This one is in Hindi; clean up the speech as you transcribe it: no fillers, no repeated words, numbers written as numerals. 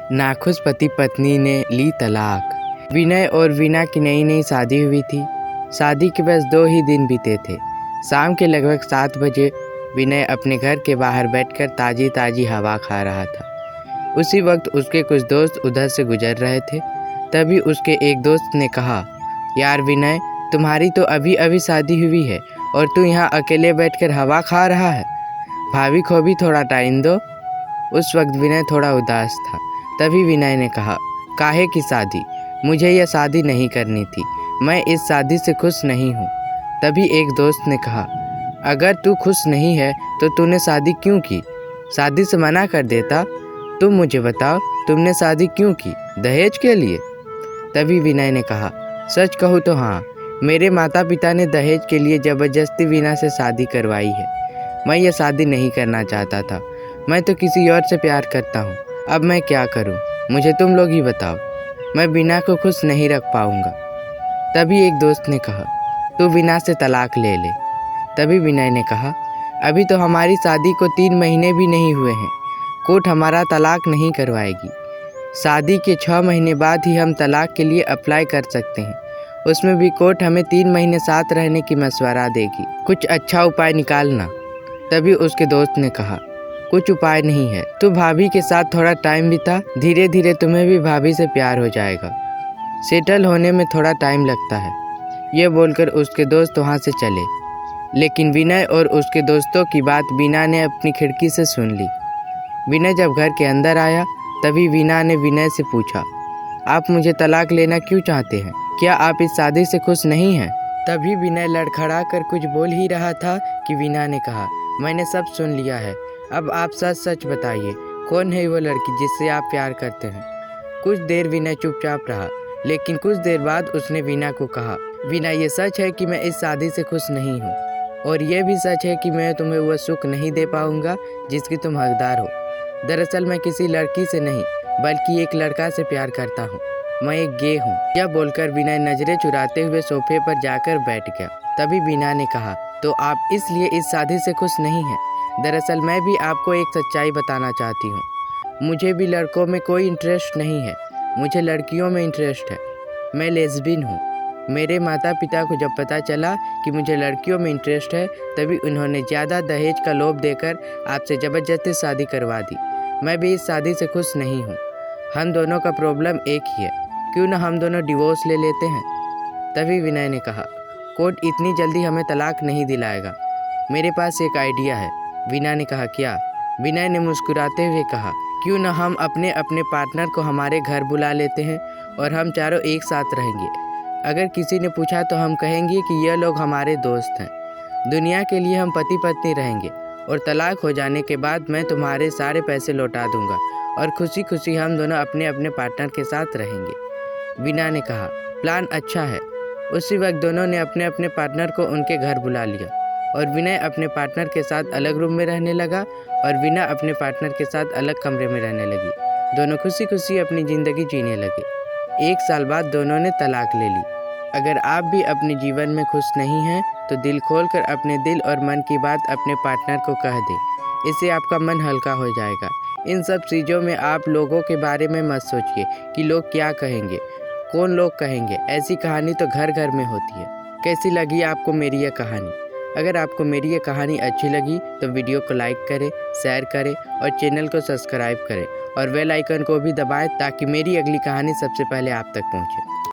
नाखुश पति पत्नी ने ली तलाक। विनय और वीना की नई नई शादी हुई थी। शादी के बस 2 ही दिन बीते थे। शाम के लगभग 7 बजे विनय अपने घर के बाहर बैठकर ताज़ी ताज़ी हवा खा रहा था। उसी वक्त उसके कुछ दोस्त उधर से गुजर रहे थे। तभी उसके एक दोस्त ने कहा, यार विनय, तुम्हारी तो अभी अभी शादी हुई है और तू यहाँ अकेले बैठकर हवा खा रहा है। भाभी को भी थोड़ा टाइम दो। उस वक्त विनय थोड़ा उदास था। तभी विनय ने कहा, काहे की शादी? मुझे यह शादी नहीं करनी थी। मैं इस शादी से खुश नहीं हूँ। तभी एक दोस्त ने कहा, अगर तू खुश नहीं है तो तूने शादी क्यों की? शादी से मना कर देता। तुम मुझे बताओ, तुमने शादी क्यों की? दहेज के लिए? तभी विनय ने कहा, सच कहूँ तो हाँ, मेरे माता पिता ने दहेज के लिए ज़बरदस्ती वीना से शादी करवाई है। मैं यह शादी नहीं करना चाहता था। मैं तो किसी और से प्यार करता हूँ। अब मैं क्या करूँ? मुझे तुम लोग ही बताओ। मैं वीना को खुश नहीं रख पाऊँगा। तभी एक दोस्त ने कहा, तू वीना से तलाक ले ले। तभी विनय ने कहा, अभी तो हमारी शादी को 3 महीने भी नहीं हुए हैं। कोर्ट हमारा तलाक नहीं करवाएगी। शादी के 6 महीने बाद ही हम तलाक के लिए अप्लाई कर सकते हैं। उसमें भी कोर्ट हमें 3 महीने साथ रहने की मशवरा देगी। कुछ अच्छा उपाय निकालना। तभी उसके दोस्त ने कहा, कुछ उपाय नहीं है। तू भाभी के साथ थोड़ा टाइम बिता, धीरे धीरे तुम्हें भी भाभी से प्यार हो जाएगा। सेटल होने में थोड़ा टाइम लगता है। ये बोलकर उसके दोस्त वहाँ से चले। लेकिन विनय और उसके दोस्तों की बात वीना ने अपनी खिड़की से सुन ली। विनय जब घर के अंदर आया तभी वीना ने विनय से पूछा, आप मुझे तलाक लेना क्यों चाहते हैं? क्या आप इस शादी से खुश नहीं हैं? तभी विनय लड़खड़ा कर कुछ बोल ही रहा था कि वीना ने कहा, मैंने सब सुन लिया है। अब आप सच सच बताइए, कौन है वो लड़की जिससे आप प्यार करते हैं? कुछ देर विनय चुपचाप रहा, लेकिन कुछ देर बाद उसने वीना को कहा, वीना, ये सच है कि मैं इस शादी से खुश नहीं हूँ, और ये भी सच है कि मैं तुम्हें वह सुख नहीं दे पाऊँगा जिसकी तुम हकदार हो। दरअसल मैं किसी लड़की से नहीं बल्कि एक लड़का से प्यार करता हूँ। मैं एक गे हूँ। यह बोलकर विनय नजरें चुराते हुए सोफे पर जाकर बैठ गया। तभी वीना ने कहा, तो आप इसलिए इस शादी से खुश नहीं हैं? दरअसल मैं भी आपको एक सच्चाई बताना चाहती हूँ। मुझे भी लड़कों में कोई इंटरेस्ट नहीं है। मुझे लड़कियों में इंटरेस्ट है। मैं लेस्बियन हूँ। मेरे माता पिता को जब पता चला कि मुझे लड़कियों में इंटरेस्ट है, तभी उन्होंने ज़्यादा दहेज का लोभ देकर आपसे ज़बरदस्ती शादी करवा दी। मैं भी इस शादी से खुश नहीं हूँ। हम दोनों का प्रॉब्लम एक ही है। क्यों ना हम दोनों डिवोर्स ले लेते हैं? तभी विनय ने कहा, कोर्ट इतनी जल्दी हमें तलाक नहीं दिलाएगा। मेरे पास एक आइडिया है। वीना ने कहा, क्या? विनय ने मुस्कुराते हुए कहा, क्यों ना हम अपने अपने पार्टनर को हमारे घर बुला लेते हैं और हम चारों एक साथ रहेंगे। अगर किसी ने पूछा तो हम कहेंगे कि यह लोग हमारे दोस्त हैं। दुनिया के लिए हम पति पत्नी रहेंगे और तलाक हो जाने के बाद मैं तुम्हारे सारे पैसे लौटा दूंगा और खुशी खुशी हम दोनों अपने अपने पार्टनर के साथ रहेंगे। वीना ने कहा, प्लान अच्छा है। उसी वक्त दोनों ने अपने अपने पार्टनर को उनके घर बुला लिया और विनय अपने पार्टनर के साथ अलग रूम में रहने लगा और वीना अपने पार्टनर के साथ अलग कमरे में रहने लगी। दोनों खुशी खुशी अपनी ज़िंदगी जीने लगे। 1 साल बाद दोनों ने तलाक ले ली। अगर आप भी अपने जीवन में खुश नहीं हैं तो दिल खोलकर अपने दिल और मन की बात अपने पार्टनर को कह दें। इससे आपका मन हल्का हो जाएगा। इन सब चीज़ों में आप लोगों के बारे में मत सोचिए कि लोग क्या कहेंगे, कौन लोग कहेंगे। ऐसी कहानी तो घर घर में होती है। कैसी लगी आपको मेरी यह कहानी? अगर आपको मेरी ये कहानी अच्छी लगी तो वीडियो को लाइक करें, शेयर करें और चैनल को सब्सक्राइब करें और बेल आइकन को भी दबाएं ताकि मेरी अगली कहानी सबसे पहले आप तक पहुंचे।